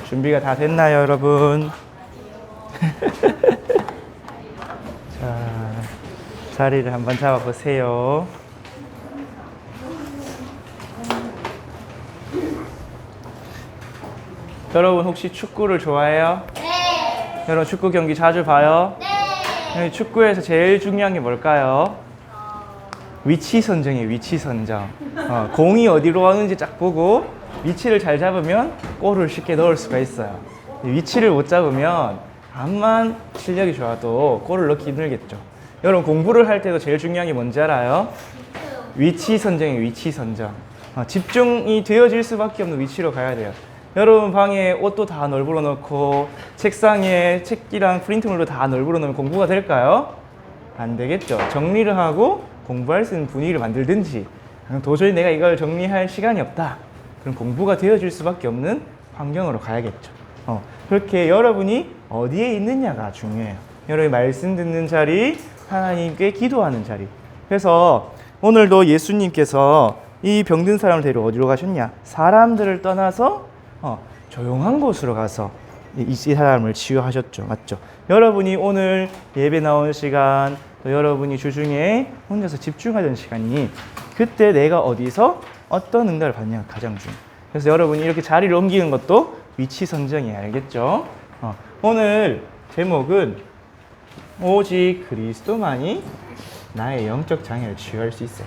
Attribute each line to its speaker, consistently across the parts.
Speaker 1: 준비가 다 됐나요, 여러분? 자, 자리를 한번 잡아보세요. 여러분 혹시 축구를 좋아해요?
Speaker 2: 네.
Speaker 1: 여러분 축구 경기 자주 봐요?
Speaker 2: 네.
Speaker 1: 축구에서 제일 중요한 게 뭘까요? 위치 선정이에요. 위치 선정. 공이 어디로 가는지 딱 보고 위치를 잘 잡으면 골을 쉽게 넣을 수가 있어요. 위치를 못 잡으면 암만 실력이 좋아도 골을 넣기 힘들겠죠. 여러분 공부를 할 때도 제일 중요한 게 뭔지 알아요? 위치 선정이에요. 위치 선정. 집중이 되어질 수밖에 없는 위치로 가야 돼요. 여러분 방에 옷도 다 널브러 놓고 책상에 책이랑 프린트물도 다 널브러 놓으면 공부가 될까요? 안 되겠죠. 정리를 하고 공부할 수 있는 분위기를 만들든지 도저히 내가 이걸 정리할 시간이 없다. 그럼 공부가 되어질 수밖에 없는 환경으로 가야겠죠. 그렇게 여러분이 어디에 있느냐가 중요해요. 여러분이 말씀 듣는 자리, 하나님께 기도하는 자리. 그래서 오늘도 예수님께서 이 병든 사람을 데리러 어디로 가셨냐? 사람들을 떠나서 조용한 곳으로 가서 이 사람을 치유하셨죠. 맞죠? 여러분이 오늘 예배 나온 시간, 또 여러분이 주중에 혼자서 집중하던 시간이 그때 내가 어디서 어떤 응답을 받냐가 가장 중요해요. 그래서 여러분이 이렇게 자리를 옮기는 것도 위치 선정이에요. 알겠죠? 오늘 제목은 오직 그리스도만이 나의 영적 장애를 치유할 수 있어요.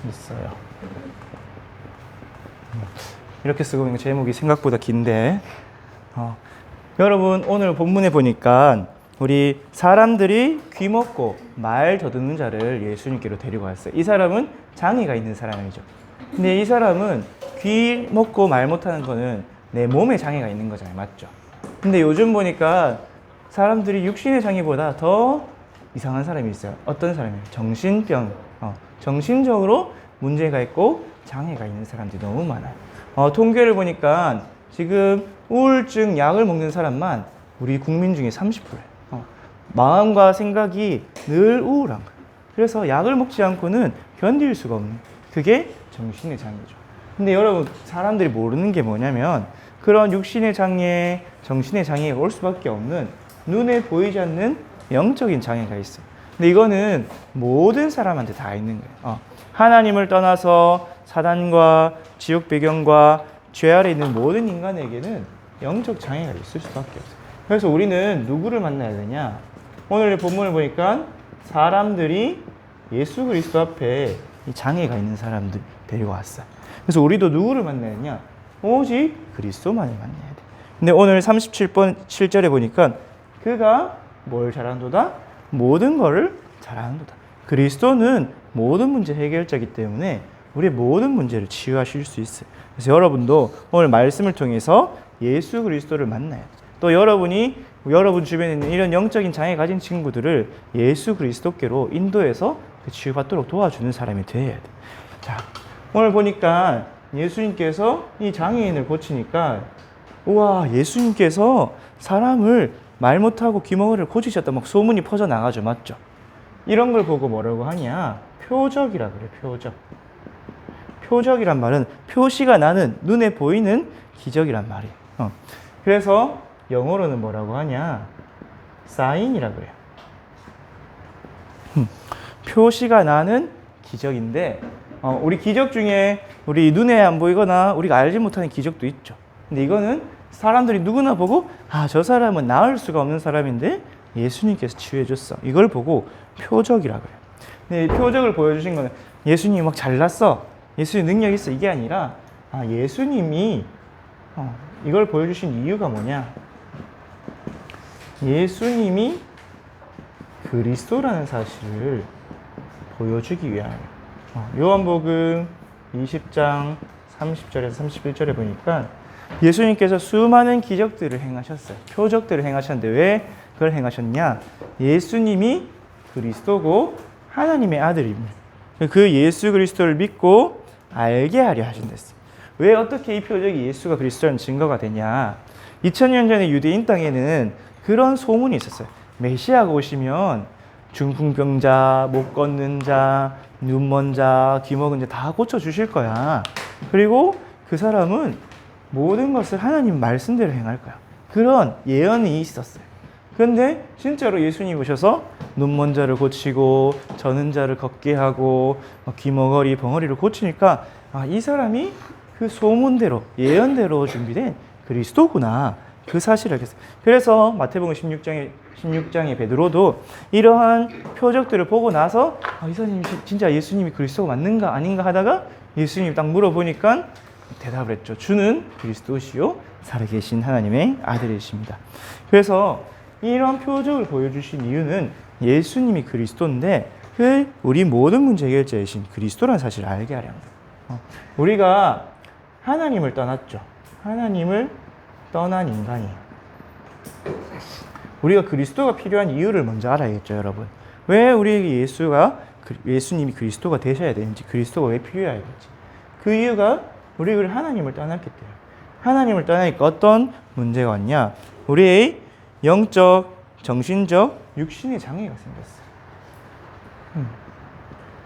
Speaker 1: 있어요. 이렇게 쓰고 있는 제목이 생각보다 긴데 여러분 오늘 본문에 보니까 우리 사람들이 귀 먹고 말 더듬는 자를 예수님께로 데리고 왔어요. 이 사람은 장애가 있는 사람이죠. 근데 이 사람은 귀 먹고 말 못하는 거는 내 몸에 장애가 있는 거잖아요. 맞죠? 근데 요즘 보니까 사람들이 육신의 장애보다 더 이상한 사람이 있어요. 어떤 사람이에요? 정신병. 정신적으로 문제가 있고 장애가 있는 사람들이 너무 많아요. 통계를 보니까 지금 우울증 약을 먹는 사람만 우리 국민 중에 30%예요. 마음과 생각이 늘 우울한 거예요. 그래서 약을 먹지 않고는 견딜 수가 없는 그게 정신의 장애죠. 근데 여러분 사람들이 모르는 게 뭐냐면 그런 육신의 장애, 정신의 장애가 올 수밖에 없는 눈에 보이지 않는 영적인 장애가 있어요. 근데 이거는 모든 사람한테 다 있는 거예요. 하나님을 떠나서 사단과 지옥 배경과 죄 아래 있는 모든 인간에게는 영적 장애가 있을 수밖에 없어요. 그래서 우리는 누구를 만나야 되냐? 오늘 본문을 보니까 사람들이 예수 그리스도 앞에 이 장애가 있는 사람들 데리고 왔어요. 그래서 우리도 누구를 만나야 되냐? 오직 그리스도만을 만나야 돼. 근데 오늘 37번 7절에 보니까 그가 뭘 잘하는도다? 모든 것을 잘하는도다. 그리스도는 모든 문제 해결자이기 때문에 우리의 모든 문제를 치유하실 수 있어요. 그래서 여러분도 오늘 말씀을 통해서 예수 그리스도를 만나야 돼요. 또 여러분이 여러분 주변에 있는 이런 영적인 장애 가진 친구들을 예수 그리스도께로 인도해서 치유받도록 도와주는 사람이 되어야 돼요. 자, 오늘 보니까 예수님께서 이 장애인을 고치니까 우와, 예수님께서 사람을 말 못하고 귀머거리를 고치셨다 막 소문이 퍼져나가죠. 맞죠? 이런 걸 보고 뭐라고 하냐? 표적이라 그래. 표적. 표적이란 말은 표시가 나는 눈에 보이는 기적이란 말이에요. 그래서 영어로는 뭐라고 하냐? 사인이라 그래요. 표시가 나는 기적인데 우리 기적 중에 우리 눈에 안 보이거나 우리가 알지 못하는 기적도 있죠. 근데 이거는 사람들이 누구나 보고 저 사람은 나을 수가 없는 사람인데 예수님께서 치유해줬어. 이걸 보고 표적이라 그래요. 근데 표적을 보여주신 거는 예수님이 막 잘났어. 예수님 능력 있어. 이게 아니라 예수님이 이걸 보여주신 이유가 뭐냐? 예수님이 그리스도라는 사실을 보여주기 위함이에요. 요한복음 20장 30절에서 31절에 보니까 예수님께서 수많은 기적들을 행하셨어요. 표적들을 행하셨는데 왜 그걸 행하셨냐? 예수님이 그리스도고 하나님의 아들임을 그 예수 그리스도를 믿고 알게 하려 하신댔어요. 왜 어떻게 이 표적이 예수가 그리스도라는 증거가 되냐? 2000년 전에 유대인 땅에는 그런 소문이 있었어요. 메시아가 오시면 중풍병자, 못 걷는 자, 눈먼 자, 귀먹은 자 다 고쳐주실 거야. 그리고 그 사람은 모든 것을 하나님 말씀대로 행할 거야. 그런 예언이 있었어요. 그런데 진짜로 예수님 오셔서 눈먼 자를 고치고 저는 자를 걷게 하고 귀머거리, 벙어리를 고치니까 이 사람이 그 소문대로 예언대로 준비된 그리스도구나. 그 사실을 알겠어요. 그래서 마태복음 16장의 베드로도 이러한 표적들을 보고 나서 이 사람이 진짜 예수님이 그리스도가 맞는가 아닌가 하다가 예수님이 딱 물어보니까 대답을 했죠. 주는 그리스도시요 살아계신 하나님의 아들이십니다. 그래서 이런 표적을 보여주신 이유는 예수님이 그리스도인데 우리 모든 문제 해결자이신 그리스도라는 사실을 알게 하려 합니다. 우리가 하나님을 떠났죠. 하나님을 떠난 인간이 우리가 그리스도가 필요한 이유를 먼저 알아야겠죠, 여러분. 왜 우리에게 예수님이 그리스도가 되셔야 되는지, 그리스도가 왜 필요해야 되는지. 그 이유가 우리가 하나님을 떠났기 때문에. 하나님을 떠나니까 어떤 문제가 왔냐? 우리의 영적, 정신적, 육신의 장애가 생겼어요.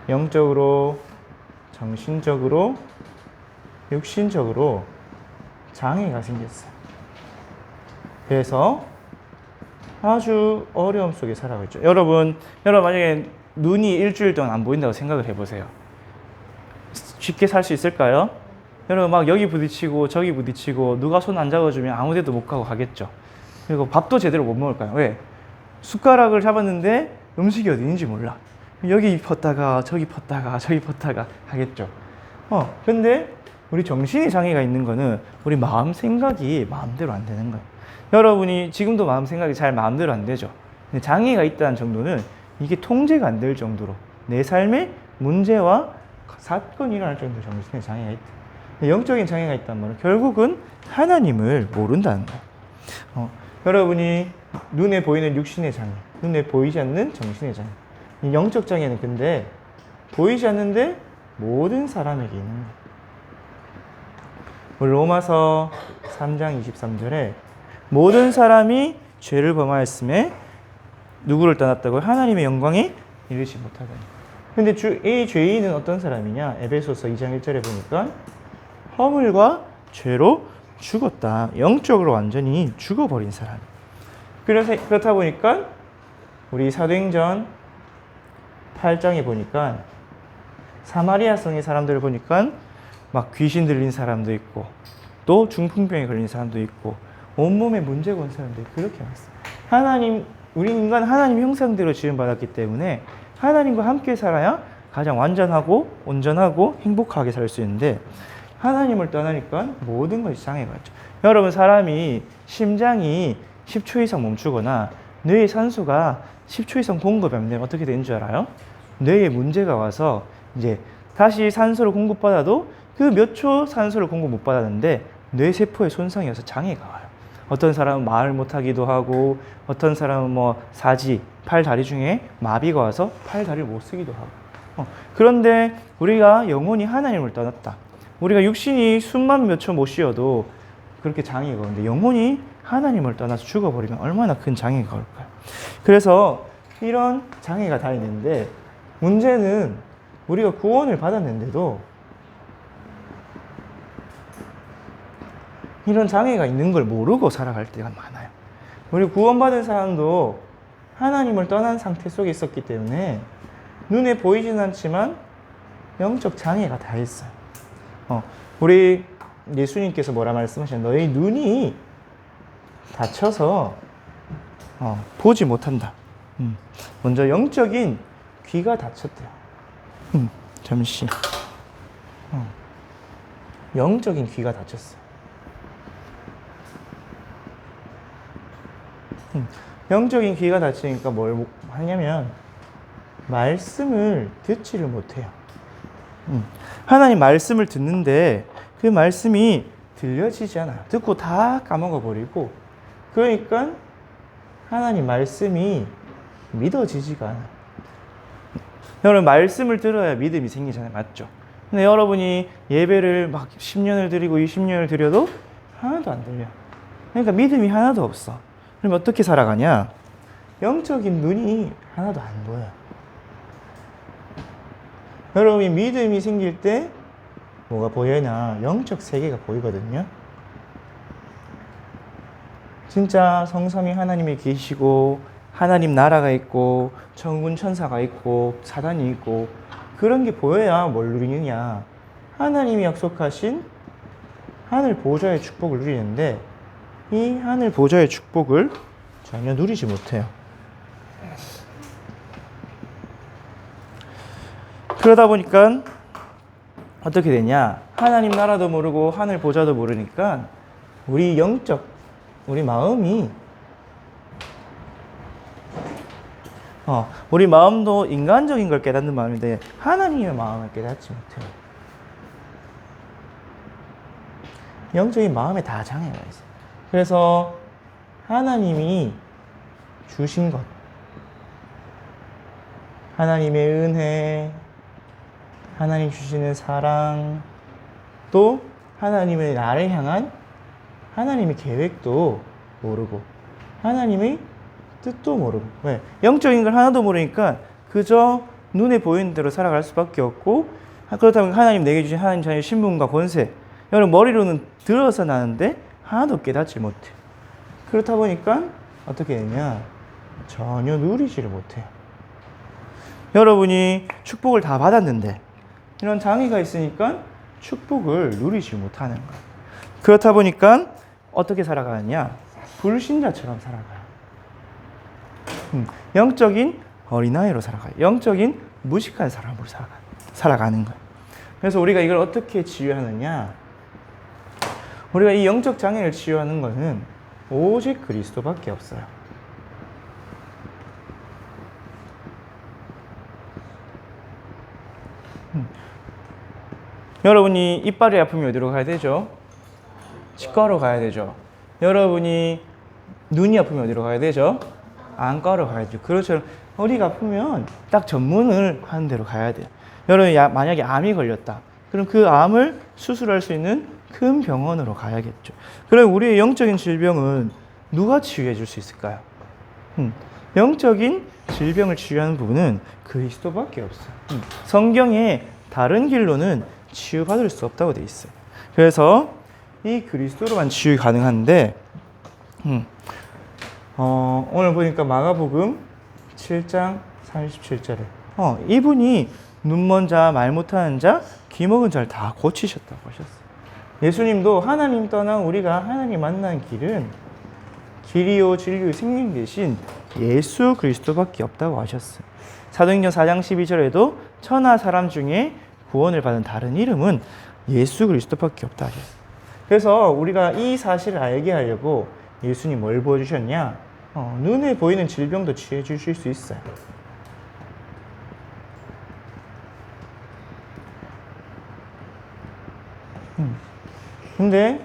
Speaker 1: 영적으로, 정신적으로, 육신적으로 장애가 생겼어요. 그래서 아주 어려움 속에 살아가고 있죠. 여러분 만약에 눈이 일주일 동안 안 보인다고 생각을 해보세요. 쉽게 살 수 있을까요? 여러분 막 여기 부딪히고 저기 부딪히고 누가 손 안 잡아주면 아무 데도 못 가고 가겠죠. 그리고 밥도 제대로 못 먹을까요? 왜? 숟가락을 잡았는데 음식이 어디 있는지 몰라. 여기 폈다가 저기 폈다가 저기 폈다가 하겠죠. 근데 우리 정신의 장애가 있는 거는 우리 마음 생각이 마음대로 안 되는 거예요. 여러분이 지금도 마음 생각이 잘 마음대로 안 되죠. 근데 장애가 있다는 정도는 이게 통제가 안 될 정도로 내 삶에 문제와 사건이 일어날 정도로 정신의 장애가 있다. 영적인 장애가 있다는 말은 결국은 하나님을 모른다는 거예요. 여러분이 눈에 보이는 육신의 장애, 눈에 보이지 않는 정신의 장애. 이 영적 장애는 근데 보이지 않는데 모든 사람에게 있는 거예요. 우리 로마서 3장 23절에 모든 사람이 죄를 범하였음에 누구를 떠났다고요? 하나님의 영광에 이르지 못하다니. 근데 이 죄인은 어떤 사람이냐? 에베소서 2장 1절에 보니까 허물과 죄로 죽었다. 영적으로 완전히 죽어버린 사람. 그렇다 보니까 우리 사도행전 8장에 보니까 사마리아 성의 사람들을 보니까 막 귀신 들린 사람도 있고 또 중풍병에 걸린 사람도 있고 온몸에 문제가 온 사람들이 그렇게 많았어요. 우리 인간 하나님 형상대로 지음받았기 때문에 하나님과 함께 살아야 가장 완전하고 온전하고 행복하게 살 수 있는데 하나님을 떠나니까 모든 것이 장애가 있죠. 여러분 사람이 심장이 10초 이상 멈추거나 뇌의 산소가 10초 이상 공급이 안 되면 어떻게 되는 줄 알아요? 뇌에 문제가 와서 이제 다시 산소를 공급받아도 그 몇 초 산소를 공급 못 받았는데 뇌세포에 손상이 와서 장애가 와요. 어떤 사람은 말을 못하기도 하고 어떤 사람은 사지, 팔, 다리 중에 마비가 와서 팔, 다리를 못 쓰기도 하고 그런데 우리가 영혼이 하나님을 떠났다. 우리가 육신이 숨만 몇 초 못 쉬어도 그렇게 장애가 오는데 영혼이 하나님을 떠나서 죽어버리면 얼마나 큰 장애가 올까요? 그래서 이런 장애가 다 있는데 문제는 우리가 구원을 받았는데도 이런 장애가 있는 걸 모르고 살아갈 때가 많아요. 우리 구원받은 사람도 하나님을 떠난 상태 속에 있었기 때문에 눈에 보이지는 않지만 영적 장애가 다 있어요. 우리 예수님께서 뭐라 말씀하셨나요? 너희 눈이 다쳐서 보지 못한다. 먼저 영적인 귀가 다쳤대요. 잠시. 영적인 귀가 다쳤어요. 영적인 귀가 다치니까 뭘 하냐면 말씀을 듣지를 못해요. 하나님 말씀을 듣는데 그 말씀이 들려지지 않아요. 듣고 다 까먹어 버리고 그러니까 하나님 말씀이 믿어지지가 않아요. 여러분 말씀을 들어야 믿음이 생기잖아요. 맞죠? 근데 여러분이 예배를 막 10년을 드리고 20년을 드려도 하나도 안 들려. 그러니까 믿음이 하나도 없어. 그럼 어떻게 살아가냐? 영적인 눈이 하나도 안 보여. 여러분이 믿음이 생길 때 뭐가 보여나? 영적 세계가 보이거든요. 진짜 성삼위 하나님이 계시고 하나님 나라가 있고 천군 천사가 있고 사단이 있고 그런 게 보여야 뭘 누리느냐? 하나님이 약속하신 하늘 보좌의 축복을 누리는데 이 하늘 보좌의 축복을 전혀 누리지 못해요. 그러다 보니까 어떻게 되냐? 하나님 나라도 모르고 하늘 보좌도 모르니까 우리 영적, 우리 마음이 우리 마음도 인간적인 걸 깨닫는 마음인데 하나님의 마음을 깨닫지 못해요. 영적인 마음에 다 장애가 있어요. 그래서 하나님이 주신 것, 하나님의 은혜, 하나님 주시는 사랑, 또 하나님의 나를 향한 하나님의 계획도 모르고 하나님의 뜻도 모르고. 왜? 영적인 걸 하나도 모르니까 그저 눈에 보이는 대로 살아갈 수밖에 없고, 그렇다면 하나님 내게 주신 하나님 자녀의 신분과 권세, 여러분 머리로는 들어서 나는데 하나도 깨닫지 못해. 그렇다 보니까 어떻게 되냐? 전혀 누리지를 못해요. 여러분이 축복을 다 받았는데 이런 장애가 있으니까 축복을 누리지 못하는 거예요. 그렇다 보니까 어떻게 살아가느냐? 불신자처럼 살아가요. 영적인 어린아이로 살아가요. 영적인 무식한 사람으로 살아가는 거예요. 그래서 우리가 이걸 어떻게 치유하느냐? 우리가 이 영적 장애를 치유하는 것은 오직 그리스도밖에 없어요. 여러분이 이빨이 아프면 어디로 가야 되죠? 치과로 가야 되죠. 여러분이 눈이 아프면 어디로 가야 되죠? 안과로 가야죠. 그렇죠. 허리가 아프면 딱 전문을 하는 데로 가야 돼요. 여러분이 만약에 암이 걸렸다. 그럼 그 암을 수술할 수 있는 큰 병원으로 가야겠죠. 그럼 우리의 영적인 질병은 누가 치유해 줄 수 있을까요? 영적인 질병을 치유하는 부분은 그리스도밖에 없어요. 성경에 다른 길로는 치유받을 수 없다고 돼 있어요. 그래서 이 그리스도로만 치유 가능한데, 오늘 보니까 마가복음 7장 37절에 이분이 눈먼 자, 말 못하는 자, 귀 먹은 자를 다 고치셨다고 하셨어요. 예수님도 하나님 떠난 우리가 하나님 만난 길은 길이요 진리요 생명 대신 예수 그리스도밖에 없다고 하셨어요. 사도행전 4장 12절에도 천하 사람 중에 구원을 받은 다른 이름은 예수 그리스도밖에 없다 하셨어요. 그래서 우리가 이 사실을 알게 하려고 예수님 뭘 보여주셨냐? 눈에 보이는 질병도 치유해 주실 수 있어요. 근데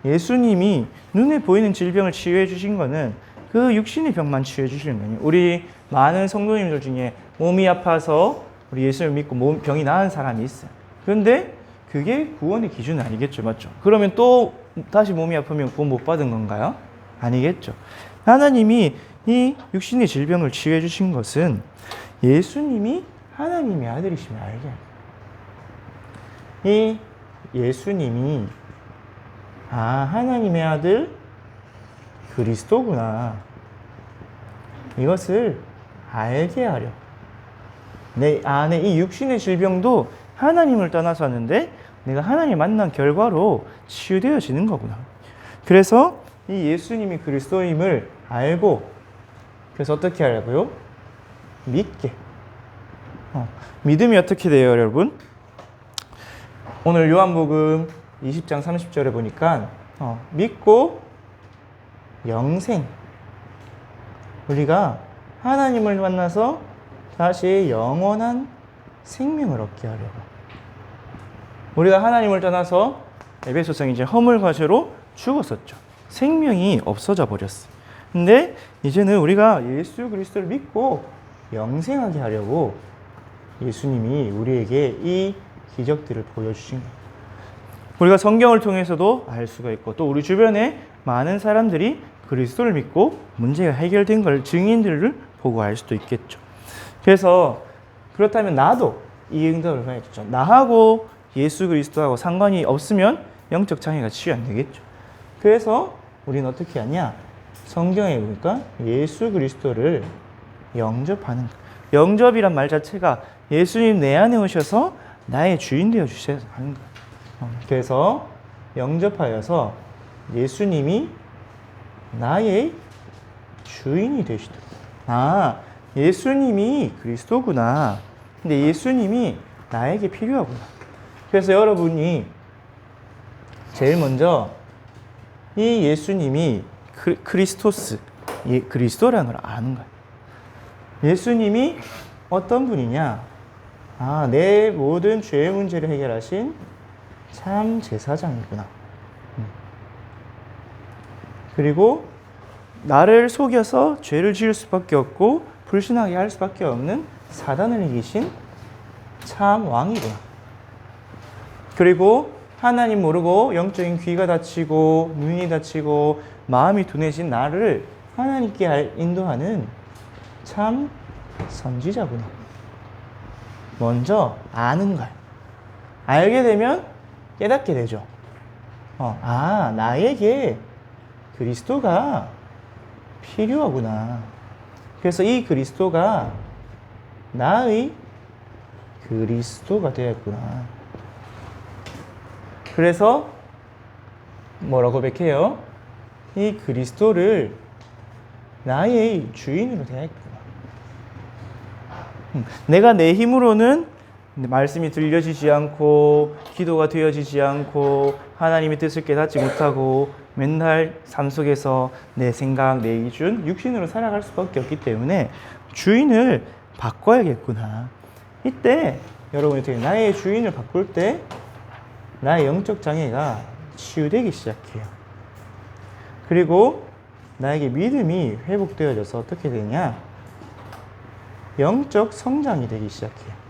Speaker 1: 예수님이 눈에 보이는 질병을 치유해 주신 거는 그 육신의 병만 치유해 주시는 거예요. 우리 많은 성도님들 중에 몸이 아파서 우리 예수를 믿고 병이 나은 사람이 있어요. 그런데 그게 구원의 기준은 아니겠죠. 맞죠? 그러면 또 다시 몸이 아프면 구원 못 받은 건가요? 아니겠죠. 하나님이 이 육신의 질병을 치유해 주신 것은 예수님이 하나님의 아들이심을 알게 해요. 이 예수님이 하나님의 아들 그리스도구나. 이것을 알게 하려. 내 안에 이 육신의 질병도 하나님을 떠나서 왔는데 내가 하나님 만난 결과로 치유되어지는 거구나. 그래서 이 예수님이 그리스도임을 알고, 그래서 어떻게 하려고요? 믿게. 믿음이 어떻게 돼요, 여러분? 오늘 요한복음 20장 30절에 보니까 믿고 영생. 우리가 하나님을 만나서 다시 영원한 생명을 얻게 하려고. 우리가 하나님을 떠나서 에베소서 이제 허물과 죄로 죽었었죠. 생명이 없어져 버렸어요. 근데 이제는 우리가 예수 그리스도를 믿고 영생하게 하려고 예수님이 우리에게 이 기적들을 보여주신 거예요. 우리가 성경을 통해서도 알 수가 있고 또 우리 주변에 많은 사람들이 그리스도를 믿고 문제가 해결된 걸 증인들을 보고 알 수도 있겠죠. 그래서 그렇다면 나도 이 응답을 봐야겠죠. 나하고 예수 그리스도하고 상관이 없으면 영적 장애가 치유 안 되겠죠. 그래서 우리는 어떻게 하냐? 성경에 보니까 예수 그리스도를 영접하는 거예요. 영접이란 말 자체가 예수님 내 안에 오셔서 나의 주인 되어 주셔서 하는 거예요. 그래서 영접하여서 예수님이 나의 주인이 되시도록. 아, 예수님이 그리스도구나. 근데 예수님이 나에게 필요하구나. 그래서 여러분이 제일 먼저 이 예수님이 그리스토스, 그리스도라는 걸 아는 거예요. 예수님이 어떤 분이냐? 아, 내 모든 죄의 문제를 해결하신 참 제사장이구나. 그리고 나를 속여서 죄를 지을 수밖에 없고 불신하게 할 수밖에 없는 사단을 이기신 참 왕이구나. 그리고 하나님 모르고 영적인 귀가 닫히고 눈이 닫히고 마음이 둔해진 나를 하나님께 인도하는 참 선지자구나. 먼저 아는 거예요. 알게 되면 깨닫게 되죠. 아, 나에게 그리스도가 필요하구나. 그래서 이 그리스도가 나의 그리스도가 되었구나. 그래서 뭐라고 고백해요? 이 그리스도를 나의 주인으로 대하겠구나. 내가 내 힘으로는 말씀이 들려지지 않고 기도가 되어지지 않고 하나님의 뜻을 깨닫지 못하고 맨날 삶 속에서 내 생각, 내 기준, 육신으로 살아갈 수밖에 없기 때문에 주인을 바꿔야겠구나. 이때 여러분이 어떻게 나의 주인을 바꿀 때 나의 영적 장애가 치유되기 시작해요. 그리고 나에게 믿음이 회복되어져서 어떻게 되냐? 영적 성장이 되기 시작해요.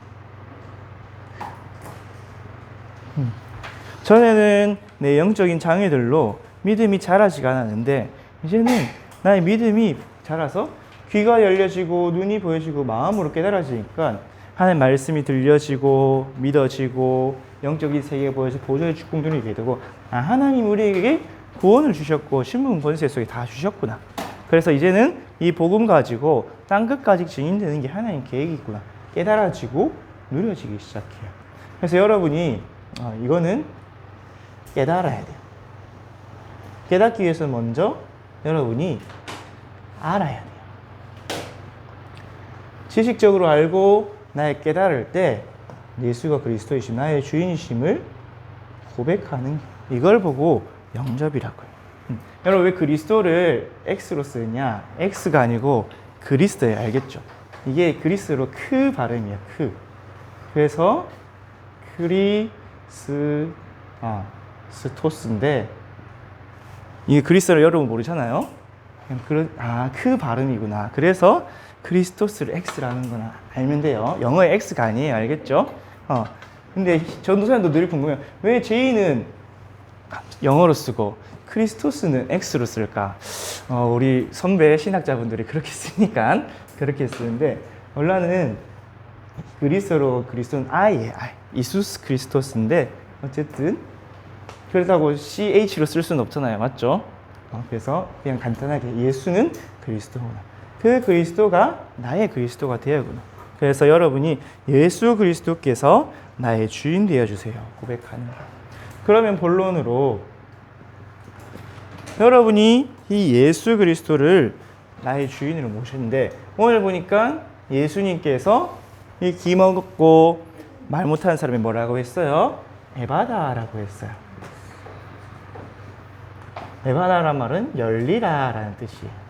Speaker 1: 전에는 내 영적인 장애들로 믿음이 자라지가 않았는데 이제는 나의 믿음이 자라서 귀가 열려지고 눈이 보여지고 마음으로 깨달아지니까 하나님 말씀이 들려지고 믿어지고 영적인 세계가 보여서 보존의 축복 누리게 되고 아, 하나님 우리에게 구원을 주셨고 신분 권세 속에 다 주셨구나. 그래서 이제는 이 복음 가지고 땅 끝까지 증인되는 게 하나님 계획이구나. 깨달아지고 누려지기 시작해요. 그래서 여러분이 이거는 깨달아야 돼요. 깨닫기 위해서 먼저 여러분이 알아야 돼요. 지식적으로 알고 나의 깨달을 때 예수가 그리스도이심 나의 주인이심을 고백하는 이걸 보고 영접이라고요. 여러분 왜 그리스도를 X로 쓰느냐? X가 아니고 그리스도예요. 알겠죠? 이게 그리스로 크 발음이에요. 크. 그래서 스토스인데 이게 그리스도를 여러분 모르잖아요. 크 발음이구나. 그래서 그리스토스를 X라는구나 알면 돼요. 영어의 X가 아니에요. 알겠죠? 근데 전도사님도 늘 궁금해요. 왜 J는 영어로 쓰고 크리스토스는 X로 쓸까? 우리 선배 신학자분들이 그렇게 쓰니까 그렇게 쓰는데 원래는 그리스도로 그리스도는 I예요. 이수스 그리스토스인데 어쨌든 그렇다고 CH로 쓸 수는 없잖아요. 맞죠? 그래서 그냥 간단하게 예수는 그리스도구나. 그 그리스도가 나의 그리스도가 되어구나. 그래서 여러분이 예수 그리스도께서 나의 주인 되어주세요. 고백하는 거예요. 그러면 본론으로 여러분이 이 예수 그리스도를 나의 주인으로 모셨는데 오늘 보니까 예수님께서 이 기먹고 말 못하는 사람이 뭐라고 했어요? 에바다라고 했어요. 에바다란 말은 열리라 라는 뜻이에요.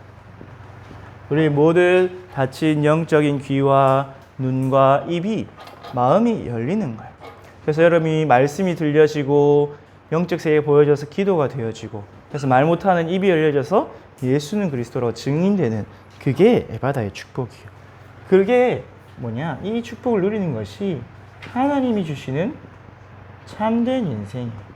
Speaker 1: 우리 모든 닫힌 영적인 귀와 눈과 입이 마음이 열리는 거예요. 그래서 여러분이 말씀이 들려지고 영적 세계가 보여져서 기도가 되어지고 그래서 말 못하는 입이 열려져서 예수는 그리스도라고 증인되는 그게 에바다의 축복이에요. 그게 뭐냐? 이 축복을 누리는 것이 하나님이 주시는 참된 인생이에요.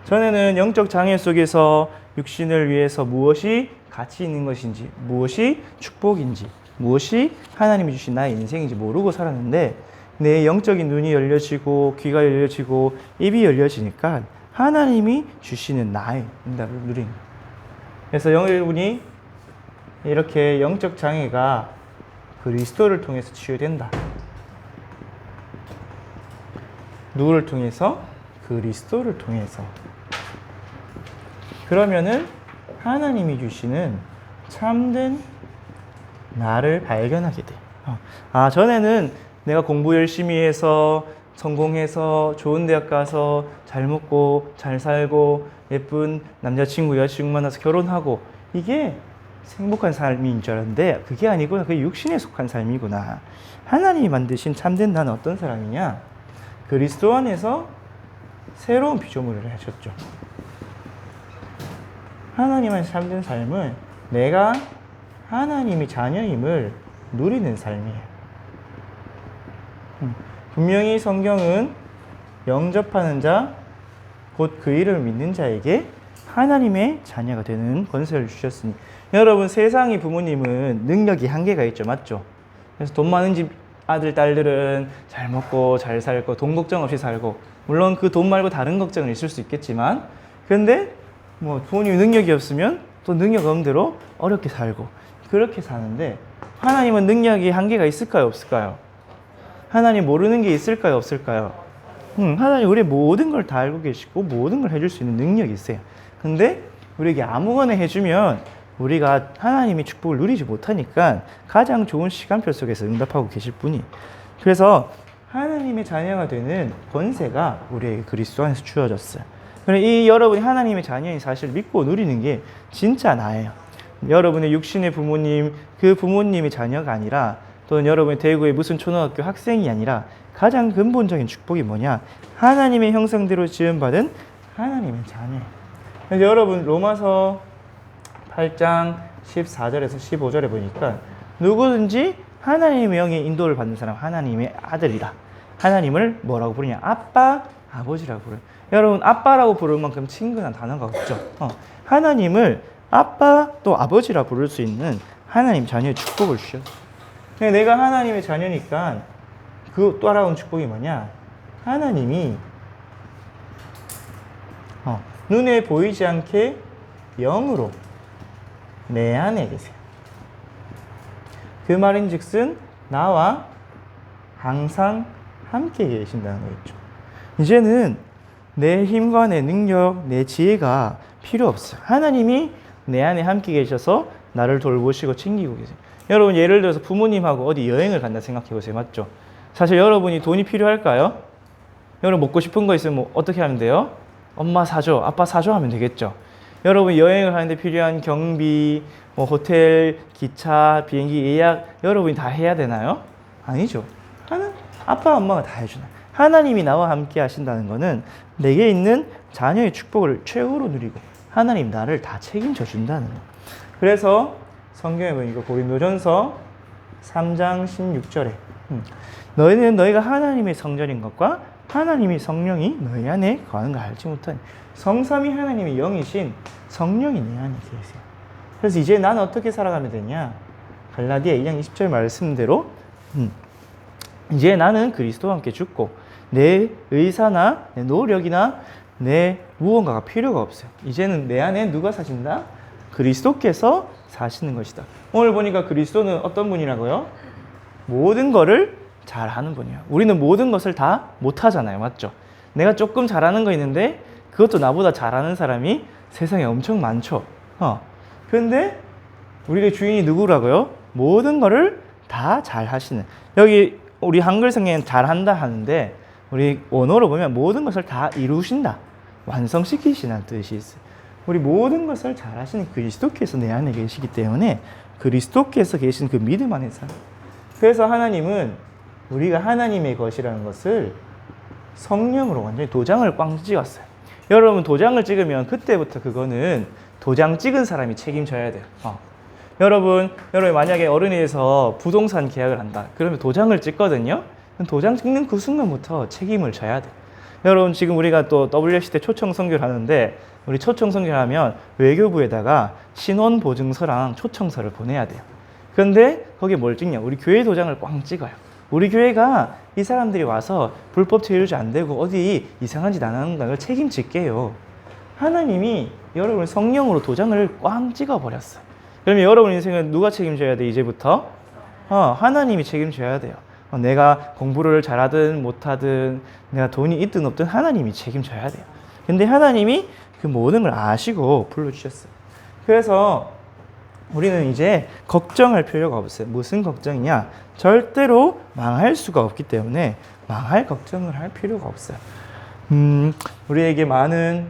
Speaker 1: 전에는 영적 장애 속에서 육신을 위해서 무엇이 가치 있는 것인지, 무엇이 축복인지, 무엇이 하나님이 주신 나의 인생인지 모르고 살았는데 내 영적인 눈이 열려지고 귀가 열려지고 입이 열려지니까 하나님이 주시는 나의 응답을 누리는 거예요. 그래서 여러분이 이렇게 영적 장애가 그리스도를 통해서 치유된다. 누구를 통해서? 그리스도를 통해서. 그러면은 하나님이 주시는 참된 나를 발견하게 돼. 전에는 내가 공부 열심히 해서 성공해서 좋은 대학 가서 잘 먹고 잘 살고 예쁜 남자친구 여자친구 만나서 결혼하고 이게 행복한 삶인 줄 알았는데 그게 아니구나. 그게 육신에 속한 삶이구나. 하나님이 만드신 참된 나는 어떤 사람이냐? 그리스도 안에서 새로운 피조물을 하셨죠. 하나님의 참된 삶은 내가 하나님의 자녀임을 누리는 삶이에요. 분명히 성경은 영접하는 자, 곧 그 이름을 믿는 자에게 하나님의 자녀가 되는 권세를 주셨으니 여러분 세상의 부모님은 능력이 한계가 있죠. 맞죠? 그래서 돈 많은 집 아들, 딸들은 잘 먹고 잘 살고 돈 걱정 없이 살고 물론 그 돈 말고 다른 걱정은 있을 수 있겠지만 근데 뭐 부모님이 능력이 없으면 또 능력 없는 대로 어렵게 살고 그렇게 사는데 하나님은 능력이 한계가 있을까요? 없을까요? 하나님 모르는 게 있을까요? 없을까요? 하나님 우리 모든 걸 다 알고 계시고 모든 걸 해줄 수 있는 능력이 있어요. 근데 우리에게 아무거나 해주면 우리가 하나님의 축복을 누리지 못하니까 가장 좋은 시간표 속에서 응답하고 계실 분이 그래서 하나님의 자녀가 되는 권세가 우리에게 그리스도 안에서 주어졌어요. 이 여러분이 하나님의 자녀인 사실을 믿고 누리는 게 진짜 나예요. 여러분의 육신의 부모님, 그 부모님의 자녀가 아니라 또는 여러분의 대구의 무슨 초등학교 학생이 아니라 가장 근본적인 축복이 뭐냐? 하나님의 형상대로 지음받은 하나님의 자녀예요. 그래서 여러분 로마서 8장 14절에서 15절에 보니까 누구든지 하나님의 영의 인도를 받는 사람 하나님의 아들이라. 하나님을 뭐라고 부르냐? 아빠, 아버지라고 부르요. 여러분 아빠라고 부를 만큼 친근한 단어가 없죠. 하나님을 아빠 또 아버지라 부를 수 있는 하나님 자녀의 축복을 주셨어요. 내가 하나님의 자녀니까 그 또 알아온 축복이 뭐냐? 하나님이 눈에 보이지 않게 영으로 내 안에 계세요. 그 말인즉슨 나와 항상 함께 계신다는 거겠죠. 이제는 내 힘과 내 능력, 내 지혜가 필요 없어요. 하나님이 내 안에 함께 계셔서 나를 돌보시고 챙기고 계세요. 여러분 예를 들어서 부모님하고 어디 여행을 간다 생각해 보세요. 맞죠? 사실 여러분이 돈이 필요할까요? 여러분 먹고 싶은 거 있으면 뭐 어떻게 하면 돼요? 엄마 사줘, 아빠 사줘 하면 되겠죠. 여러분 여행을 하는데 필요한 경비, 뭐 호텔, 기차, 비행기 예약 여러분이 다 해야 되나요? 아니죠. 아빠, 엄마가 다 해주나. 하나님이 나와 함께 하신다는 것은 내게 있는 자녀의 축복을 최후로 누리고 하나님 나를 다 책임져 준다는 거. 그래서 성경에 보니까 고린도전서 3장 16절에 너희는 너희가 하나님의 성전인 것과 하나님의 성령이 너희 안에 거하는 걸 알지 못하니 성삼위 하나님의 영이신 성령이 내 안에 계세요. 그래서 이제 나는 어떻게 살아가면 되냐? 갈라디아 2장 20절 말씀대로 이제 나는 그리스도와 함께 죽고 내 의사나 내 노력이나 내 무언가가 필요가 없어요. 이제는 내 안에 누가 사신다? 그리스도께서 사시는 것이다. 오늘 보니까 그리스도는 어떤 분이라고요? 모든 거를 잘하는 분이에요. 우리는 모든 것을 다 못하잖아요. 맞죠? 내가 조금 잘하는 거 있는데 그것도 나보다 잘하는 사람이 세상에 엄청 많죠. 그런데 우리의 주인이 누구라고요? 모든 거를 다 잘하시는. 여기 우리 한글 성경에는 잘한다 하는데 우리 원어로 보면 모든 것을 다 이루신다. 완성시키시는 뜻이 있어요. 우리 모든 것을 잘하시는 그리스도께서 내 안에 계시기 때문에 그리스도께서 계신 그 믿음 안에 살아요. 그래서 하나님은 우리가 하나님의 것이라는 것을 성령으로 완전히 도장을 꽝 찍었어요. 여러분 도장을 찍으면 그때부터 그거는 도장 찍은 사람이 책임져야 돼요. 여러분 만약에 어른이 돼서 부동산 계약을 한다. 그러면 도장을 찍거든요. 도장 찍는 그 순간부터 책임을 져야 돼. 여러분 지금 우리가 또 WC 때 초청 선교를 하는데 우리 초청 선교를 하면 외교부에다가 신원 보증서랑 초청서를 보내야 돼요. 그런데 거기에 뭘 찍냐? 우리 교회 도장을 꽝 찍어요. 우리 교회가 이 사람들이 와서 불법 체류지 안 되고 어디 이상한 짓 안 하는 걸 책임질게요. 하나님이 여러분 성령으로 도장을 꽝 찍어 버렸어요. 그러면 여러분 인생은 누가 책임져야 돼? 이제부터 하나님이 책임져야 돼요. 내가 공부를 잘하든 못하든 내가 돈이 있든 없든 하나님이 책임져야 돼요. 근데 하나님이 그 모든 걸 아시고 불러주셨어요. 그래서 우리는 이제 걱정할 필요가 없어요. 무슨 걱정이냐? 절대로 망할 수가 없기 때문에 망할 걱정을 할 필요가 없어요. 우리에게 많은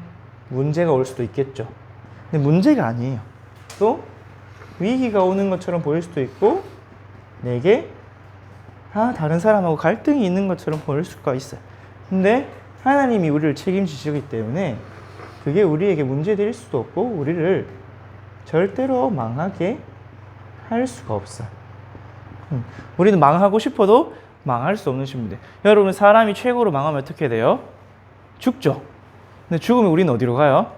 Speaker 1: 문제가 올 수도 있겠죠. 근데 문제가 아니에요. 또 위기가 오는 것처럼 보일 수도 있고 내게 다른 사람하고 갈등이 있는 것처럼 보일 수가 있어요. 근데 하나님이 우리를 책임지시기 때문에 그게 우리에게 문제될 수도 없고 우리를 절대로 망하게 할 수가 없어요. 우리는 망하고 싶어도 망할 수 없는 신분인데 여러분 사람이 최고로 망하면 어떻게 돼요? 죽죠. 근데 죽으면 우리는 어디로 가요?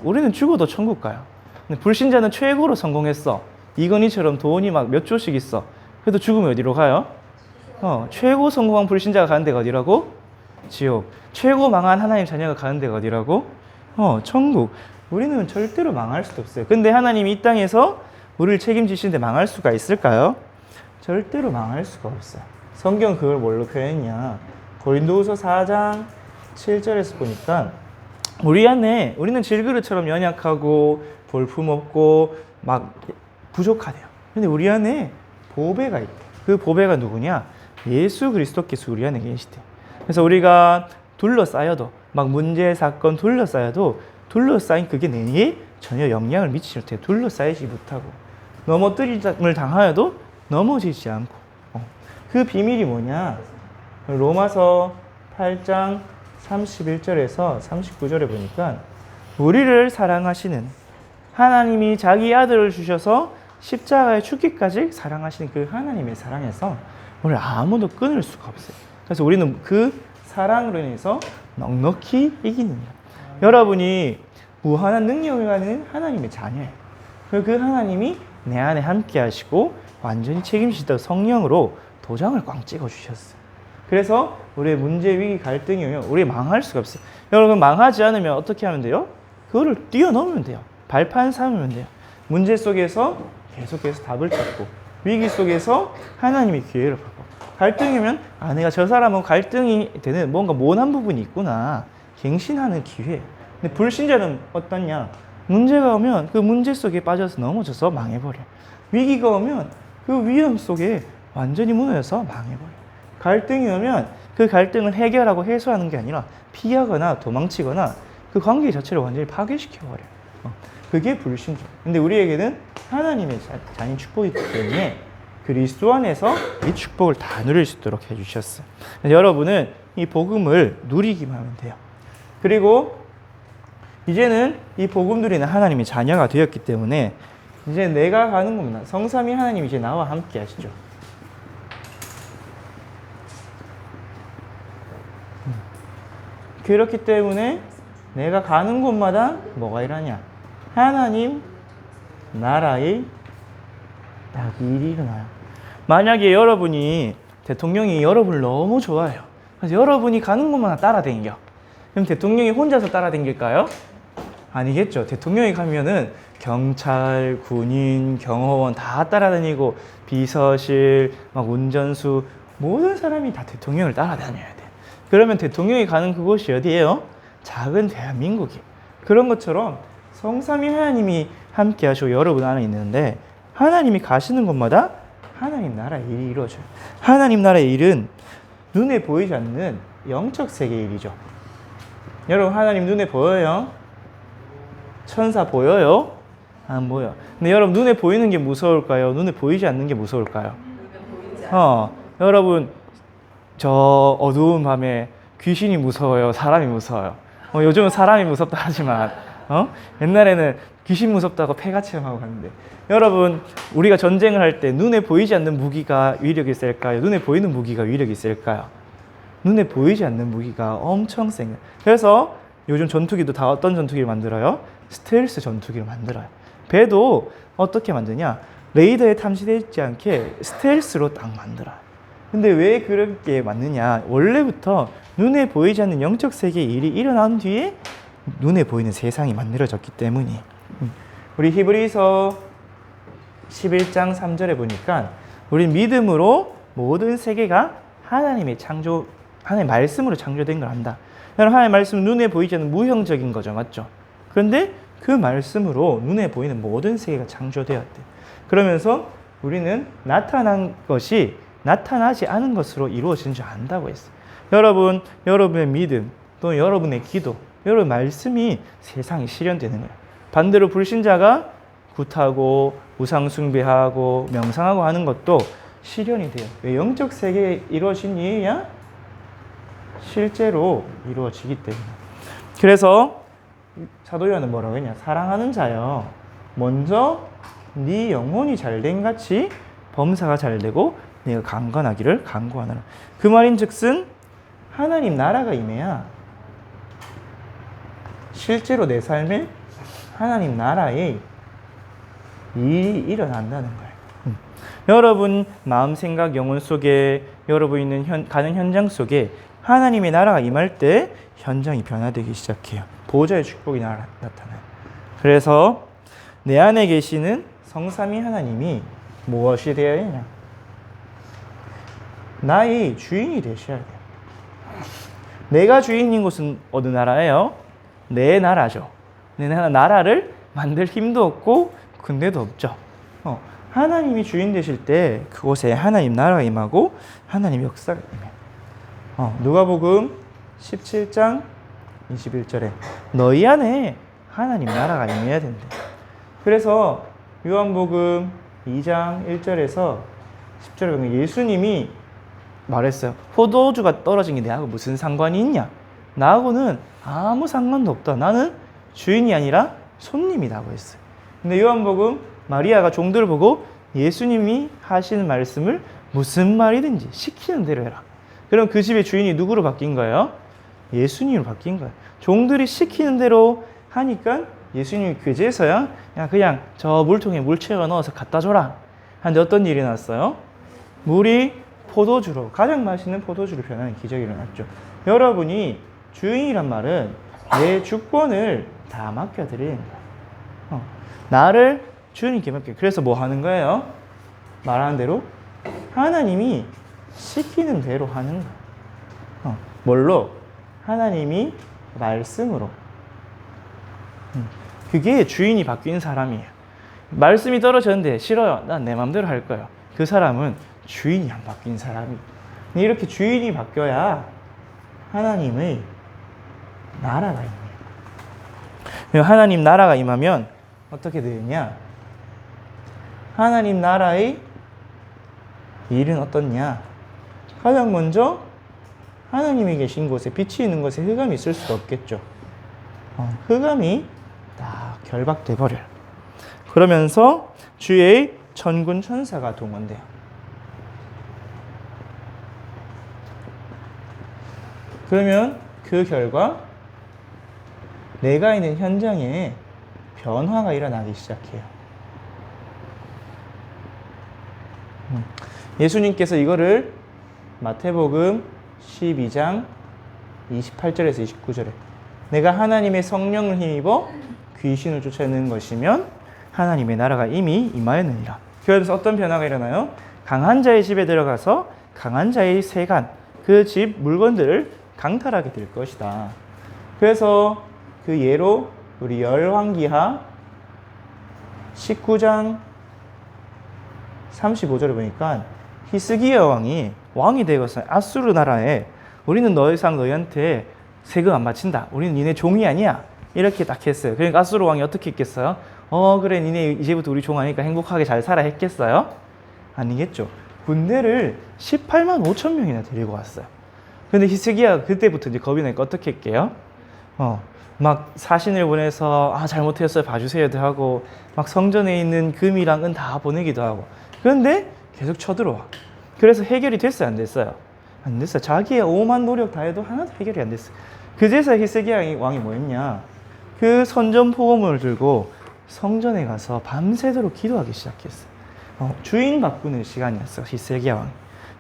Speaker 1: 우리는 죽어도 천국 가요. 근데 불신자는 최고로 성공했어. 이건희처럼 돈이 막 몇 조씩 있어. 그래도 죽으면 어디로 가요? 최고 성공한 불신자가 가는 데가 어디라고? 지옥. 최고 망한 하나님 자녀가 가는 데가 어디라고? 천국. 우리는 절대로 망할 수도 없어요. 근데 하나님이 이 땅에서 우리를 책임지시는데 망할 수가 있을까요? 절대로 망할 수가 없어요. 성경 그걸 뭘로 표현했냐? 고린도후서 4장 7절에서 보니까 우리는 질그릇처럼 연약하고 볼품없고 막 부족하대요. 근데 우리 안에 보배가 있대. 그 보배가 누구냐? 예수 그리스도께서 우리 안에 계시대. 그래서 우리가 둘러싸여도 막 문제 사건 둘러싸여도 둘러싸인 그게 내게 전혀 영향을 미치지 못해. 둘러싸이지 못하고 넘어뜨림을 당하여도 넘어지지 않고. 그 비밀이 뭐냐? 로마서 8장 31절에서 39절에 보니까 우리를 사랑하시는 하나님이 자기 아들을 주셔서 십자가에 죽기까지 사랑하시는 그 하나님의 사랑에서 우리를 아무도 끊을 수가 없어요. 그래서 우리는 그 사랑으로 인해서 넉넉히 이기는 거예요. 여러분이 무한한 능력을 가진 하나님의 자녀예요. 그 하나님이 내 안에 함께 하시고 완전히 책임지시던 성령으로 도장을 꽝 찍어 주셨어요. 그래서 우리의 문제, 위기, 갈등이 오면 우리 망할 수가 없어요. 여러분 망하지 않으면 어떻게 하면 돼요? 그거를 뛰어넘으면 돼요. 발판 삼으면 돼요. 문제 속에서 계속해서 답을 찾고 위기 속에서 하나님의 기회를 받고 갈등이면 내가 저 사람은 갈등이 되는 뭔가 모난 부분이 있구나 갱신하는 기회. 근데 불신자는 어떠냐? 문제가 오면 그 문제 속에 빠져서 넘어져서 망해버려. 위기가 오면 그 위험 속에 완전히 무너져서 망해버려. 갈등이 오면 그 갈등을 해결하고 해소하는 게 아니라 피하거나 도망치거나 그 관계 자체를 완전히 파괴시켜버려요. 그게 불신자. 근데 우리에게는 하나님의 자녀 축복이 있기 때문에 그리스도 안에서 이 축복을 다 누릴 수 있도록 해주셨어요. 여러분은 이 복음을 누리기만 하면 돼요. 그리고 이제는 이 복음 누리는 하나님의 자녀가 되었기 때문에 이제 내가 가는 겁니다. 성삼위 하나님이 이제 나와 함께 하시죠. 그렇기 때문에 내가 가는 곳마다 뭐가 일어나냐? 하나님 나라의 딱 일이 일어나요. 만약에 여러분이 대통령이 여러분을 너무 좋아해요. 그래서 여러분이 가는 곳마다 따라다녀. 그럼 대통령이 혼자서 따라다닐까요? 아니겠죠. 대통령이 가면은 경찰, 군인, 경호원 다 따라다니고 비서실, 막 운전수 모든 사람이 다 대통령을 따라다녀야 돼. 그러면 대통령이 가는 그곳이 어디예요? 작은 대한민국이. 그런 것처럼 성삼위 하나님이 함께 하시고 여러분 안에 있는데 하나님이 가시는 곳마다 하나님 나라의 일이 이루어져요. 하나님 나라의 일은 눈에 보이지 않는 영적 세계의 일이죠. 여러분 하나님 눈에 보여요? 천사 보여요? 안 보여. 근데 여러분 눈에 보이는 게 무서울까요? 눈에 보이지 않는 게 무서울까요? 여러분 저 어두운 밤에 귀신이 무서워요? 사람이 무서워요? 요즘은 사람이 무섭다 하지만 옛날에는 귀신 무섭다고 폐가 체험하고 갔는데 여러분 우리가 전쟁을 할 때 눈에 보이지 않는 무기가 위력이 셀까요? 눈에 보이는 무기가 위력이 셀까요? 눈에 보이지 않는 무기가 엄청 센. 그래서 요즘 전투기도 다 어떤 전투기를 만들어요? 스텔스 전투기를 만들어요. 배도 어떻게 만드냐? 레이더에 탐지되지 않게 스텔스로 딱 만들어요. 근데 왜 그렇게 만드냐? 원래부터 눈에 보이지 않는 영적 세계의 일이 일어난 뒤에 눈에 보이는 세상이 만들어졌기 때문이에요. 우리 히브리서 11장 3절에 보니까 우리 믿음으로 모든 세계가 하나님의 말씀으로 창조된 걸 안다. 하나님의 말씀은 눈에 보이지 않는 무형적인 거죠. 맞죠? 그런데 그 말씀으로 눈에 보이는 모든 세계가 창조되었대. 그러면서 우리는 나타난 것이 나타나지 않은 것으로 이루어진 줄 안다고 했어요. 여러분, 여러분의 믿음, 또 여러분의 기도, 여러분 말씀이 세상에 실현되는 거예요. 반대로 불신자가 굿하고 우상 숭배하고 명상하고 하는 것도 실현이 돼요. 왜? 영적 세계에 이루어진 일이야 실제로 이루어지기 때문에. 그래서 사도 요한은 뭐라고 했냐? 사랑하는 자여, 먼저 네 영혼이 잘된 같이 범사가 잘되고 네가 강건하기를 간구하노라. 그 말인즉슨 하나님 나라가 임해야 실제로 내 삶에 하나님 나라의 일이 일어난다는 거예요. 여러분 마음, 생각, 영혼 속에 여러분 있는 가는 현장 속에 하나님의 나라가 임할 때 현장이 변화되기 시작해요. 보호자의 축복이 나타나요. 그래서 내 안에 계시는 성삼위 하나님이 무엇이 되어야 하냐? 나의 주인이 되셔야 돼요. 내가 주인인 곳은 어느 나라예요? 내 나라죠. 내 나라를 만들 힘도 없고 근데도 없죠. 하나님이 주인 되실 때 그곳에 하나님 나라가 임하고 하나님 역사가 임해요. 누가복음 17장 21절에 너희 안에 하나님 나라가 임해야 된대. 그래서 요한복음 2장 1절에서 10절에 보면 예수님이 말했어요. 포도주가 떨어진 게 내하고 무슨 상관이 있냐? 나하고는 아무 상관도 없다. 나는 주인이 아니라 손님이라고 했어요. 근데 요한복음 마리아가 종들을 보고 예수님이 하시는 말씀을 무슨 말이든지 시키는 대로 해라. 그럼 그 집의 주인이 누구로 바뀐 거예요? 예수님으로 바뀐 거예요. 종들이 시키는 대로 하니까 예수님이 그제서야 그냥 저 물통에 물 채워 넣어서 갖다 줘라. 하는데 어떤 일이 났어요? 물이 포도주로, 가장 맛있는 포도주로 변하는 기적이 일어났죠. 여러분이 주인이란 말은 내 주권을 다 맡겨드리는 거예요. 나를 주님께 맡겨. 그래서 뭐 하는 거예요? 말하는 대로 하나님이 시키는 대로 하는 거예요. 뭘로? 하나님이 말씀으로. 그게 주인이 바뀐 사람이에요. 말씀이 떨어졌는데 싫어요. 난 내 마음대로 할 거예요. 그 사람은 주인이 안 바뀐 사람이. 이렇게 주인이 바뀌어야 하나님의 나라가 임해요. 하나님 나라가 임하면 어떻게 되느냐? 하나님 나라의 일은 어떻냐? 가장 먼저 하나님이 계신 곳에, 빛이 있는 곳에 흑암이 있을 수가 없겠죠. 흑암이 다 결박돼 버려요. 그러면서 주의 천군 천사가 동원돼요. 그러면 그 결과 내가 있는 현장에 변화가 일어나기 시작해요. 예수님께서 이거를 마태복음 12장 28절에서 29절에 내가 하나님의 성령을 힘입어 귀신을 쫓아내는 것이면 하나님의 나라가 이미 임하였느니라. 그래서 어떤 변화가 일어나요? 강한 자의 집에 들어가서 강한 자의 세간, 그 집 물건들을 강탈하게 될 것이다. 그래서 그 예로 우리 열왕기하 19장 35절에 보니까 히스기야 왕이 되어서 아수르 나라에 우리는 더 이상 너희한테 세금 안 바친다. 우리는 니네 종이 아니야. 이렇게 딱 했어요. 그러니까 아수르 왕이 어떻게 했겠어요? 그래 니네 이제부터 우리 종 하니까 행복하게 잘 살아 했겠어요? 아니겠죠. 군대를 18만 5천 명이나 데리고 왔어요. 근데 히스기야가 그때부터 이제 겁이 나니까 어떻게 할게요? 막 사신을 보내서 잘못했어요 봐주세요도 하고 막 성전에 있는 금이랑 은 다 보내기도 하고 그런데 계속 쳐들어와. 그래서 해결이 됐어요 안 됐어요? 안 됐어요. 자기의 오만 노력 다 해도 하나도 해결이 안 됐어요. 그제서 히스기야 왕이 뭐 했냐, 그 선전포고문을 들고 성전에 가서 밤새도록 기도하기 시작했어요. 주인 바꾸는 시간이었어 히스기야 왕이.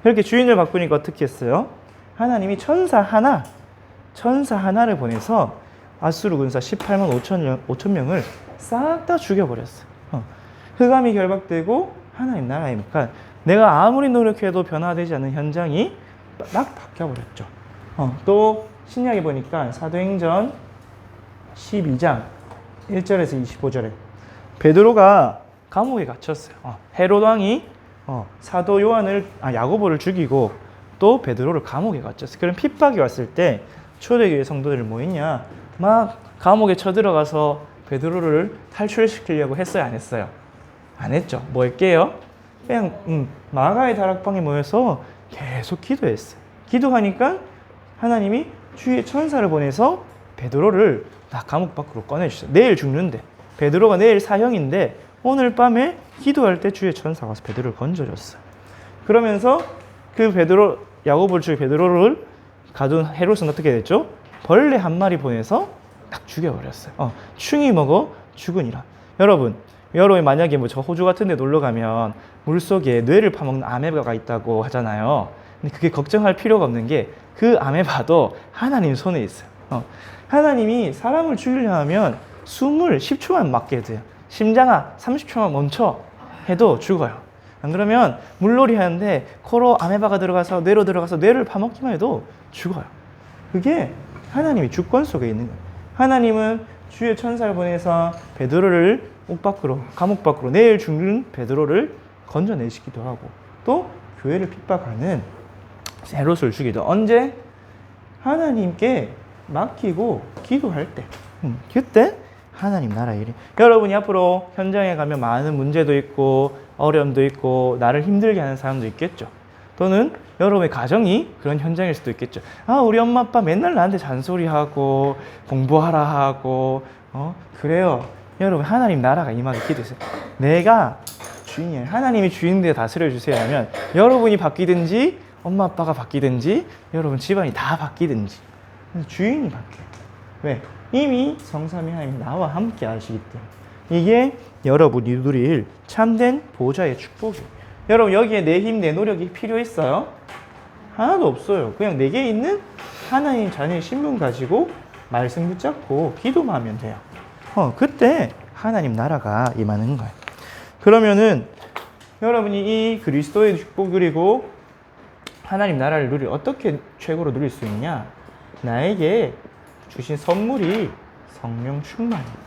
Speaker 1: 그렇게 주인을 바꾸니까 어떻게 했어요? 하나님이 천사 하나를 보내서 아수르 군사 18만 5천 명을 싹 다 죽여버렸어요. 흑암이 결박되고 하나님 나라에 그러니까 내가 아무리 노력해도 변화되지 않는 현장이 막 바뀌어버렸죠. 또 신약에 보니까 사도행전 12장 1절에서 25절에 베드로가 감옥에 갇혔어요. 헤롯 왕이 사도 야고보를 죽이고 또 베드로를 감옥에 갇혔어요. 그런 핍박이 왔을 때 초대교회 성도들이 뭐 했냐, 막 감옥에 쳐들어가서 베드로를 탈출시키려고 했어요 안 했어요? 안 했죠. 뭐 할게요? 그냥 마가의 다락방에 모여서 계속 기도했어요. 기도하니까 하나님이 주의 천사를 보내서 베드로를 다 감옥 밖으로 꺼내주셨어요. 내일 죽는데 베드로가 내일 사형인데 오늘 밤에 기도할 때 주의 천사가 와서 베드로를 건져줬어요. 그러면서 그 야고보를 죽인 베드로를 가둔 헤롯은 어떻게 됐죠? 벌레 한 마리 보내서 딱 죽여버렸어요. 충이 먹어 죽으니라. 여러분이 만약에 뭐 저 호주 같은 데 놀러 가면 물속에 뇌를 파먹는 아메바가 있다고 하잖아요. 근데 그게 걱정할 필요가 없는 게 그 아메바도 하나님 손에 있어요. 하나님이 사람을 죽이려 하면 숨을 10초만 막게 돼요. 심장아 30초만 멈춰 해도 죽어요. 안 그러면 물놀이 하는데 코로 아메바가 들어가서 뇌로 들어가서 뇌를 파먹기만 해도 죽어요. 그게 하나님의 주권 속에 있는 거예요. 하나님은 주의 천사를 보내서 베드로를 감옥 밖으로 내일 죽는 베드로를 건져내시기도 하고 또 교회를 핍박하는 헤롯을 죽이도 언제? 하나님께 맡기고 기도할 때 그때 하나님 나라의 일이. 여러분이 앞으로 현장에 가면 많은 문제도 있고 어려움도 있고 나를 힘들게 하는 사람도 있겠죠. 또는 여러분의 가정이 그런 현장일 수도 있겠죠. 우리 엄마 아빠 맨날 나한테 잔소리하고 공부하라 하고 그래요. 여러분 하나님 나라가 임하게 기도했어요. 내가 주인이에요. 하나님이 주인되어 다스려 주세요 하면 여러분이 바뀌든지 엄마 아빠가 바뀌든지 여러분 집안이 다 바뀌든지 주인이 바뀌어요. 왜? 이미 성삼위 하나님이 나와 함께 하시기 때문에. 이게 여러분이 누릴 참된 보좌의 축복이에요. 여러분 여기에 내 힘, 내 노력이 필요했어요? 하나도 없어요. 그냥 내게 있는 하나님 자녀의 신분 가지고 말씀 붙잡고 기도만 하면 돼요. 그때 하나님 나라가 임하는 거예요. 그러면은 여러분이 이 그리스도의 축복 그리고 하나님 나라를 어떻게 최고로 누릴 수 있냐? 나에게 주신 선물이 성령 충만이에요.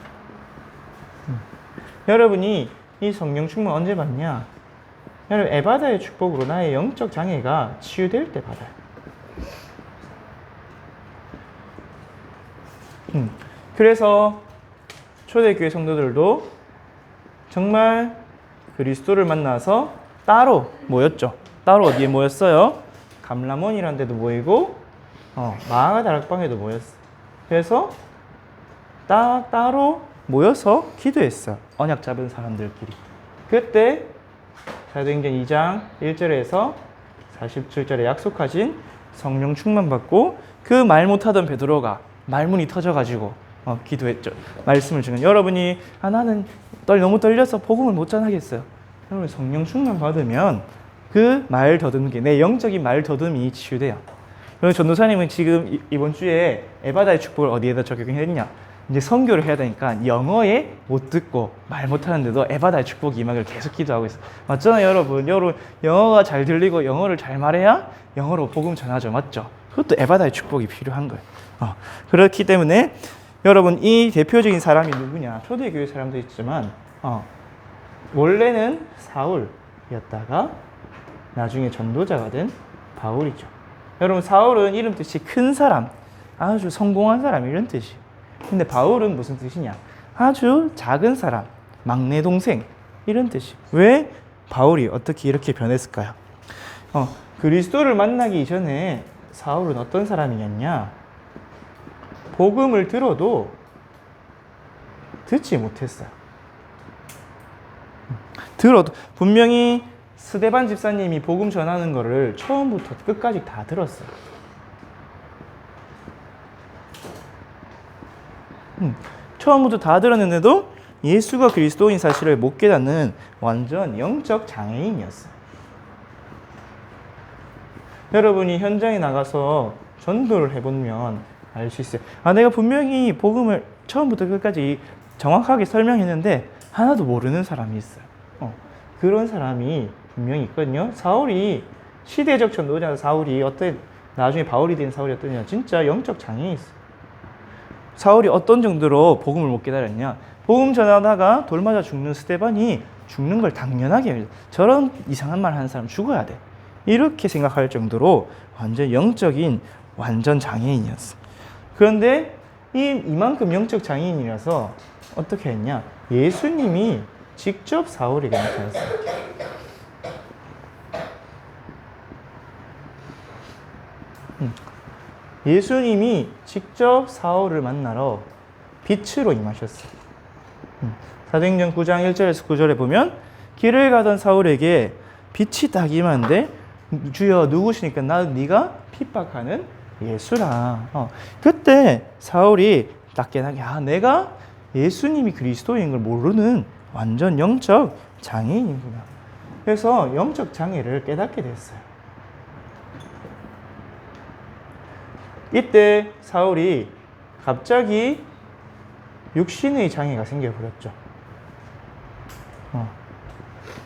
Speaker 1: 여러분이 이 성령 충만 언제 받냐? 여러분 에바다의 축복으로 나의 영적 장애가 치유될 때 받아요. 그래서 초대교회 성도들도 정말 그리스도를 만나서 따로 모였죠. 따로 어디에 모였어요? 감람원이라는 데도 모이고 마가 다락방에도 모였어요. 그래서 따로 모여서 기도했어요. 언약 잡은 사람들끼리. 그때 사도행전 2장 1절에서 47절에 약속하신 성령 충만 받고 그 말 못하던 베드로가 말문이 터져가지고 기도했죠. 말씀을 주는 여러분이 나는 너무 떨려서 복음을 못 전하겠어요. 여러분 성령 충만 받으면 그 말 더듬기, 내 영적인 말 더듬이 치유돼요. 그리고 전도사님은 지금 이번 주에 에바다의 축복을 어디에다 적용했냐? 이제 선교를 해야 되니까 영어에 못 듣고 말 못하는데도 에바다의 축복이 임하기를 계속 기도하고 있어요. 맞잖아요, 여러분. 영어가 잘 들리고 영어를 잘 말해야 영어로 복음 전하죠. 맞죠? 그것도 에바다의 축복이 필요한 거예요. 그렇기 때문에 여러분 이 대표적인 사람이 누구냐? 초대교회 사람도 있지만 원래는 사울이었다가 나중에 전도자가 된 바울이죠. 여러분 사울은 이름 뜻이 큰 사람, 아주 성공한 사람 이런 뜻이에요. 근데 바울은 무슨 뜻이냐? 아주 작은 사람, 막내 동생 이런 뜻이에요. 왜 바울이 어떻게 이렇게 변했을까요? 그리스도를 만나기 이전에 사울은 어떤 사람이었냐? 복음을 들어도 듣지 못했어요. 들어도 분명히 스데반 집사님이 복음 전하는 거를 처음부터 끝까지 다 들었어요. 처음부터 다 들었는데도 예수가 그리스도인 사실을 못 깨닫는 완전 영적 장애인이었어요. 여러분이 현장에 나가서 전도를 해보면 알 수 있어요. 내가 분명히 복음을 처음부터 끝까지 정확하게 설명했는데 하나도 모르는 사람이 있어요. 그런 사람이 분명히 있거든요. 사울이 시대적 전도자 사울이 나중에 바울이 된 사울이 어떠냐, 진짜 영적 장애인이 있어요. 사울이 어떤 정도로 복음을 못 깨달았냐, 복음 전하다가 돌 맞아 죽는 스데반이 죽는 걸 당연하게 합니다. 저런 이상한 말 하는 사람 죽어야 돼, 이렇게 생각할 정도로 완전 영적인 완전 장애인이었어. 그런데 이만큼 영적 장애인이라서 어떻게 했냐, 예수님이 직접 사울에게 나타났어요. 예수님이 직접 사울을 만나러 빛으로 임하셨어요. 사도행전 9장 1절에서 9절에 보면 길을 가던 사울에게 빛이 딱 임하는데 주여 누구시니까 네가 핍박하는 예수라. 그때 사울이 딱 깨닫게, 내가 예수님이 그리스도인 걸 모르는 완전 영적 장애인이구나. 그래서 영적 장애를 깨닫게 됐어요. 이때 사울이 갑자기 육신의 장애가 생겨버렸죠.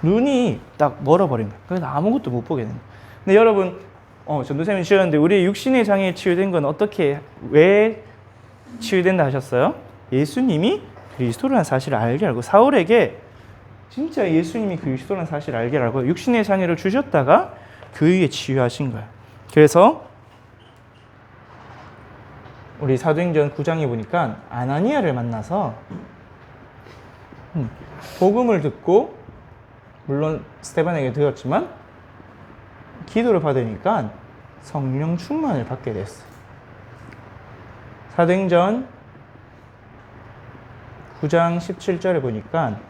Speaker 1: 눈이 딱 멀어버린 거예요. 그래서 아무것도 못 보게 되는 거예요. 근데 여러분, 전도사님이 주셨는데 우리 육신의 장애에 치유된 건 왜 치유된다 하셨어요? 예수님이 그리스도라는 사실을 알게 알고, 사울에게 진짜 예수님이 그리스도라는 사실을 알게 알고 육신의 장애를 주셨다가 그 위에 치유하신 거예요. 그래서 우리 사도행전 9장에 보니까 아나니아를 만나서 복음을 듣고, 물론 스데반에게 들었지만 기도를 받으니까 성령 충만을 받게 됐어요. 사도행전 9장 17절에 보니까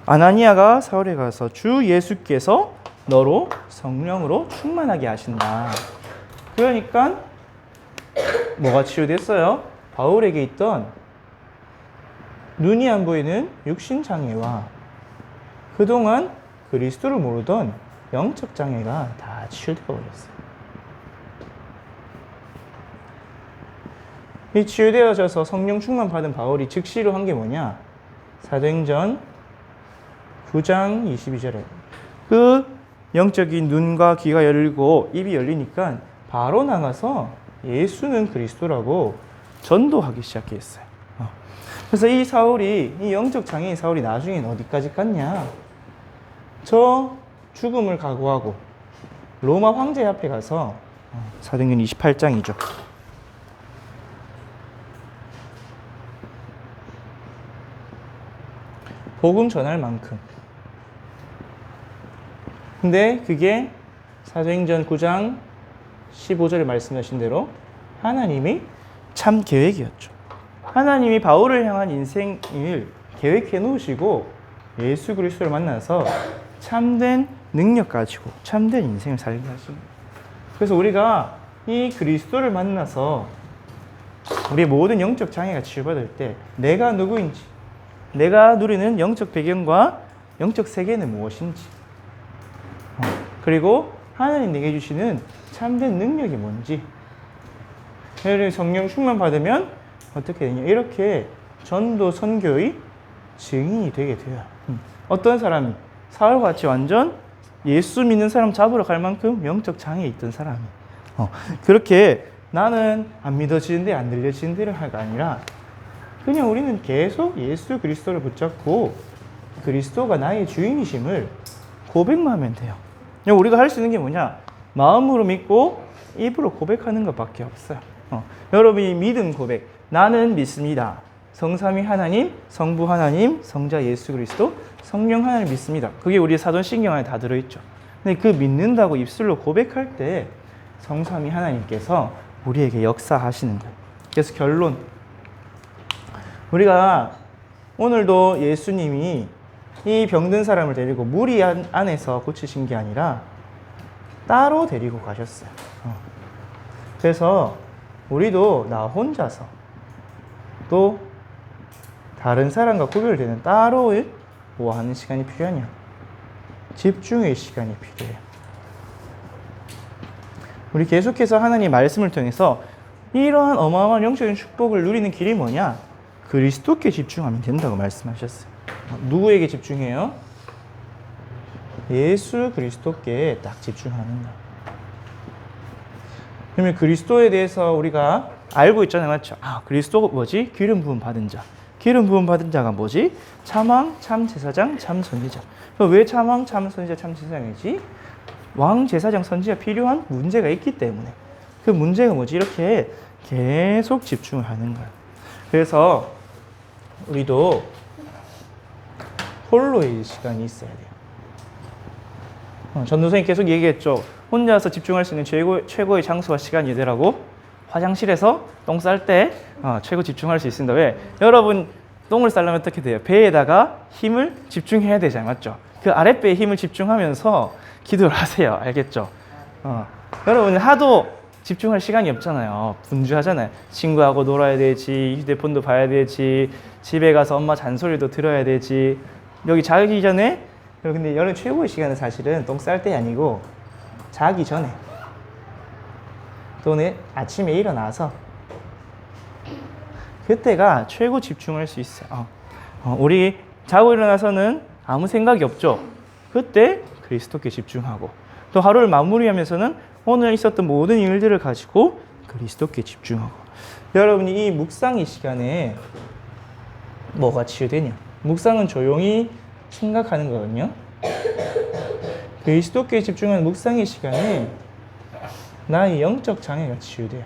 Speaker 1: 아나니아가 사울에 가서 주 예수께서 너로 성령으로 충만하게 하신다. 그러니까 뭐가 치유됐어요? 바울에게 있던 눈이 안 보이는 육신 장애와 그동안 그리스도를 모르던 영적 장애가 다 치유되어 버렸어요. 이 치유되어져서 성령 충만 받은 바울이 즉시로 한 게 뭐냐? 사도행전 9장 22절에 그 영적인 눈과 귀가 열리고 입이 열리니까 바로 나가서 예수는 그리스도라고 전도하기 시작했어요. 그래서 이 영적 장애인 사울이 나중엔 어디까지 갔냐? 저 죽음을 각오하고 로마 황제 앞에 가서, 사도행전 28장이죠. 복음 전할 만큼. 근데 그게 사도행전 9장 15절에 말씀하신 대로 하나님이 참 계획이었죠. 하나님이 바울을 향한 인생을 계획해 놓으시고 예수 그리스도를 만나서 참된 능력 가지고 참된 인생을 살게 하신 거예요. 그래서 우리가 이 그리스도를 만나서 우리의 모든 영적 장애가 치유받을 때 내가 누구인지, 내가 누리는 영적 배경과 영적 세계는 무엇인지, 그리고 하나님 내게 주시는 참된 능력이 뭔지, 성령 충만 받으면 어떻게 되냐, 이렇게 전도 선교의 증인이 되게 돼요. 어떤 사람이 사울같이 완전 예수 믿는 사람 잡으러 갈 만큼 영적 장애에 있던 사람이 그렇게 나는 안 믿어지는데 안 들려지는데를 할 게 아니라 그냥 우리는 계속 예수 그리스도를 붙잡고 그리스도가 나의 주인이심을 고백만 하면 돼요. 우리가 할 수 있는 게 뭐냐? 마음으로 믿고 입으로 고백하는 것밖에 없어요. 여러분이 믿음 고백, 나는 믿습니다. 성삼위 하나님, 성부 하나님, 성자 예수 그리스도, 성령 하나님 믿습니다. 그게 우리 사도신경 안에 다 들어있죠. 근데 그 믿는다고 입술로 고백할 때 성삼위 하나님께서 우리에게 역사하시는 거예요. 그래서 결론. 우리가 오늘도 예수님이 이 병든 사람을 데리고 무리 안에서 고치신 게 아니라 따로 데리고 가셨어요. 그래서 우리도 나 혼자서 또 다른 사람과 구별되는 따로의 뭐 하는 시간이 필요하냐? 집중의 시간이 필요해요. 우리 계속해서 하나님 말씀을 통해서 이러한 어마어마한 영적인 축복을 누리는 길이 뭐냐? 그리스도께 집중하면 된다고 말씀하셨어요. 누구에게 집중해요? 예수 그리스도께 딱 집중하는 거예요. 그러면 그리스도에 대해서 우리가 알고 있잖아요. 맞죠? 그리스도가 뭐지? 기름 부음 받은 자. 기름 부음 받은 자가 뭐지? 참왕, 참제사장, 참선지자. 왜 참왕, 참선지자, 참제사장이지? 왕, 제사장, 선지자 필요한 문제가 있기 때문에. 그 문제가 뭐지? 이렇게 계속 집중을 하는 거예요. 그래서 우리도 홀로의 시간이 있어야 돼요. 전도사님 계속 얘기했죠. 혼자서 집중할 수 있는 최고의 장소와 시간이 되라고. 화장실에서 똥 쌀 때 최고 집중할 수 있습니다. 왜? 여러분 똥을 싸려면 어떻게 돼요? 배에다가 힘을 집중해야 되잖아요. 맞죠? 그 아랫배에 힘을 집중하면서 기도를 하세요. 알겠죠? 여러분 하도 집중할 시간이 없잖아요. 분주하잖아요. 친구하고 놀아야 되지, 휴대폰도 봐야 되지, 집에 가서 엄마 잔소리도 들어야 되지. 여기 자기 전에, 근데 여름 최고의 시간은 사실은 똥 쌀 때 아니고 자기 전에 또는 아침에 일어나서 그때가 최고 집중할 수 있어요. 우리 자고 일어나서는 아무 생각이 없죠. 그때 그리스도께 집중하고 또 하루를 마무리하면서는 오늘 있었던 모든 일들을 가지고 그리스도께 집중하고. 여러분이 이 묵상의 시간에 뭐가 치유되냐? 묵상은 조용히 생각하는 거거든요. 그리스도께 집중하는 묵상의 시간에 나의 영적 장애가 치유돼요.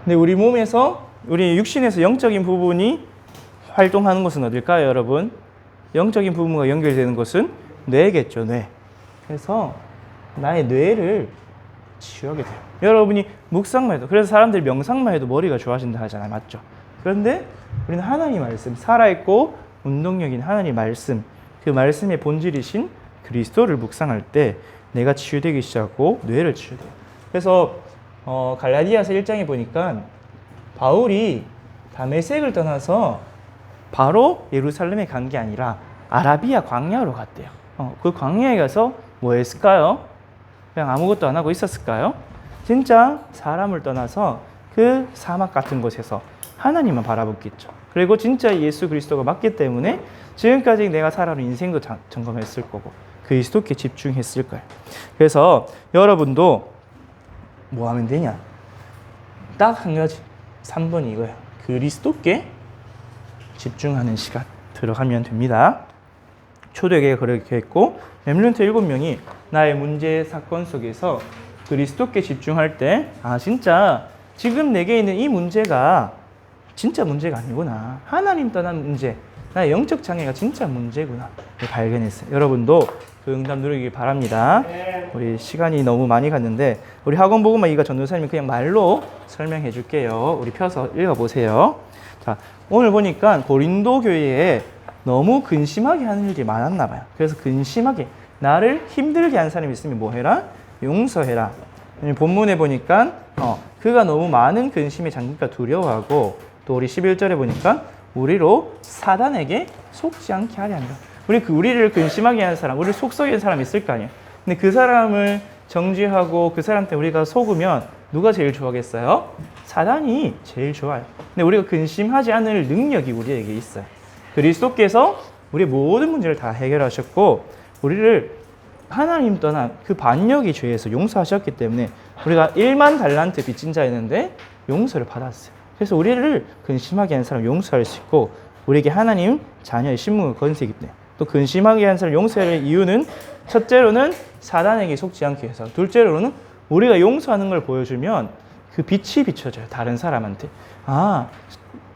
Speaker 1: 근데 우리 몸에서, 우리 육신에서 영적인 부분이 활동하는 것은 어딜까요, 여러분? 영적인 부분과 연결되는 것은 뇌겠죠, 뇌. 그래서 나의 뇌를 치유하게 돼요. 여러분이 묵상만 해도, 그래서 사람들이 명상만 해도 머리가 좋아진다 하잖아요. 맞죠? 그런데 우리는 하나님 말씀, 살아있고 운동력인 하나님 말씀, 그 말씀의 본질이신 그리스도를 묵상할 때 내가 치유되기 시작하고 뇌를 치유돼요. 그래서 갈라디아서 1장에 보니까 바울이 다메섹을 떠나서 바로 예루살렘에 간 게 아니라 아라비아 광야로 갔대요. 그 광야에 가서 뭐 했을까요? 그냥 아무것도 안 하고 있었을까요? 진짜 사람을 떠나서 그 사막 같은 곳에서 하나님만 바라봤겠죠. 그리고 진짜 예수 그리스도가 맞기 때문에 지금까지 내가 살아온 인생도 점검했을 거고 그리스도께 집중했을 거예요. 그래서 여러분도 뭐 하면 되냐? 딱 한 가지. 3번이 이거예요. 그리스도께 집중하는 시간 들어가면 됩니다. 초대교회가 그렇게 했고 렘넌트 7명이 나의 문제 사건 속에서 그리스도께 집중할 때 진짜 지금 내게 있는 이 문제가 진짜 문제가 아니구나. 하나님 떠난 문제, 나의 영적 장애가 진짜 문제구나 발견했어요. 여러분도 그 응답 누리길 바랍니다. 우리 시간이 너무 많이 갔는데 우리 학원 보고만 이거 전도사님이 그냥 말로 설명해 줄게요. 우리 펴서 읽어보세요. 자, 오늘 보니까 고린도 교회에 너무 근심하게 하는 일들이 많았나 봐요. 그래서 근심하게 나를 힘들게 하는 사람이 있으면 뭐 해라? 용서해라. 본문에 보니까 그가 너무 많은 근심에 잠기니까 두려워하고 또 우리 11절에 보니까 우리로 사단에게 속지 않게 하려 한다. 우리를 근심하게 하는 사람, 우리를 속썩이는 사람이 있을 거 아니에요. 근데 그 사람을 정죄하고 그 사람한테 우리가 속으면 누가 제일 좋아하겠어요? 사단이 제일 좋아요. 근데 우리가 근심하지 않을 능력이 우리에게 있어요. 그리스도께서 우리의 모든 문제를 다 해결하셨고 우리를 하나님 떠난 그 반역의 죄에서 용서하셨기 때문에 우리가 1만 달란트 빚진 자였는데 용서를 받았어요. 그래서 우리를 근심하게 하는 사람 용서할 수 있고 우리에게 하나님 자녀의 신분을 건세기 때문에 또 근심하게 하는 사람 용서할 이유는 첫째로는 사단에게 속지 않기 위해서, 둘째로는 우리가 용서하는 걸 보여주면 그 빛이 비춰져요. 다른 사람한테.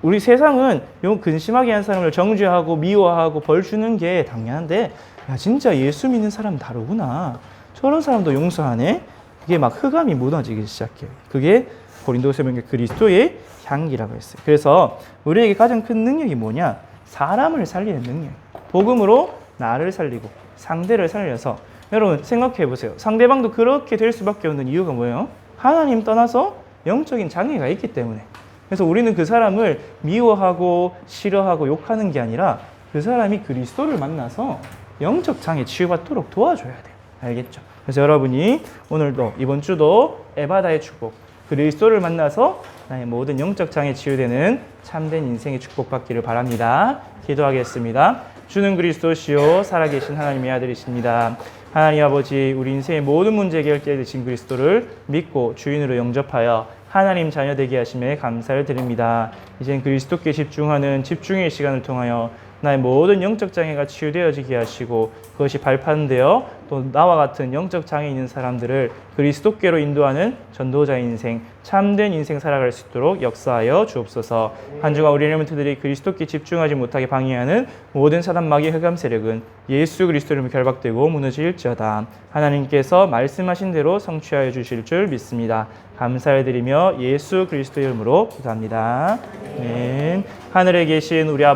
Speaker 1: 우리 세상은 근심하게 하는 사람을 정죄하고 미워하고 벌 주는 게 당연한데 진짜 예수 믿는 사람은 다르구나. 저런 사람도 용서하네. 그게 막 흑암이 무너지기 시작해요. 그게 고린도서 명의 그리스도의 향기라고 했어요. 그래서 우리에게 가장 큰 능력이 뭐냐? 사람을 살리는 능력. 복음으로 나를 살리고 상대를 살려서, 여러분 생각해 보세요. 상대방도 그렇게 될 수밖에 없는 이유가 뭐예요? 하나님 떠나서 영적인 장애가 있기 때문에. 그래서 우리는 그 사람을 미워하고 싫어하고 욕하는 게 아니라 그 사람이 그리스도를 만나서 영적 장애 치유받도록 도와줘야 돼요. 알겠죠? 그래서 여러분이 오늘도 이번 주도 에바다의 축복, 그리스도를 만나서 나의 모든 영적 장애 치유되는 참된 인생의 축복받기를 바랍니다. 기도하겠습니다. 주는 그리스도시요 살아계신 하나님의 아들이십니다. 하나님 아버지, 우리 인생의 모든 문제 해결자에 되신 그리스도를 믿고 주인으로 영접하여 하나님 자녀 되게 하심에 감사를 드립니다. 이젠 그리스도께 집중하는 집중의 시간을 통하여 나의 모든 영적 장애가 치유되어지게 하시고, 그것이 발판되어 또 나와 같은 영적 장애 있는 사람들을 그리스도께로 인도하는 전도자 인생, 참된 인생 살아갈 수 있도록 역사하여 주옵소서. 한 주간 우리 엘리멘트들이 그리스도께 집중하지 못하게 방해하는 모든 사단 마귀 흑암 세력은 예수 그리스도 이름으로 결박되고 무너질지어다. 하나님께서 말씀하신 대로 성취하여 주실 줄 믿습니다. 감사를 드리며 예수 그리스도 이름으로 기도합니다. 아멘. 하늘에 계신 우리 아버지,